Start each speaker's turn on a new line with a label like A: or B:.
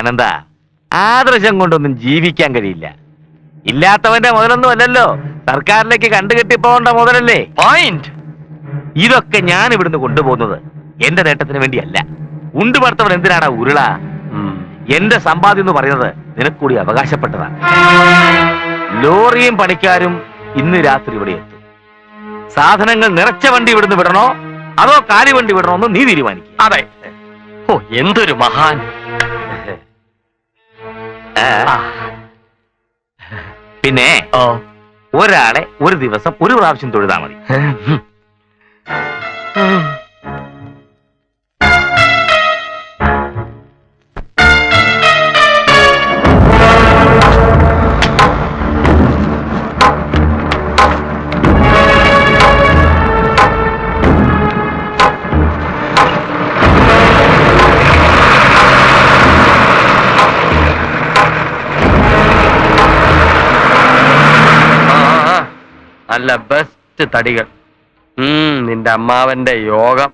A: ആനന്ദ, ആദർശം കൊണ്ടൊന്നും ജീവിക്കാൻ കഴിയില്ല. ഇല്ലാത്തവന്റെ മുതലൊന്നും അല്ലല്ലോ, സർക്കാരിലേക്ക് കണ്ടുകെട്ടിപ്പോണ്ട മുതലല്ലേ.
B: പോയിന്റ്.
A: ഇതൊക്കെ ഞാൻ ഇവിടുന്ന് കൊണ്ടുപോകുന്നത് എന്റെ നേട്ടത്തിന് വേണ്ടിയല്ല. ഉണ്ടുപടുത്തവൻ എന്തിനാണ് ഉരുള? എന്റെ സമ്പാദ്യം എന്ന് പറയുന്നത് നിനക്കൂടി അവകാശപ്പെട്ടതാണ്. ലോറിയും പണിക്കാരും ഇന്ന് രാത്രി ഇവിടെ എത്തും. സാധനങ്ങൾ നിറച്ച വണ്ടി ഇവിടുന്ന് വിടണോ അതോ കാലി വണ്ടി വിടണോ എന്ന് നീ തീരുമാനിക്കും.
B: അതെ. ഓ, എന്തൊരു മഹാൻ.
A: പിന്നെ ഒരാളെ ഒരു ദിവസം ഒരു പ്രാവശ്യം തൊഴുതാ മതി.
B: നല്ല ബെസ്റ്റ് തടികൾ. നിന്റെ അമ്മാവന്റെ യോഗം.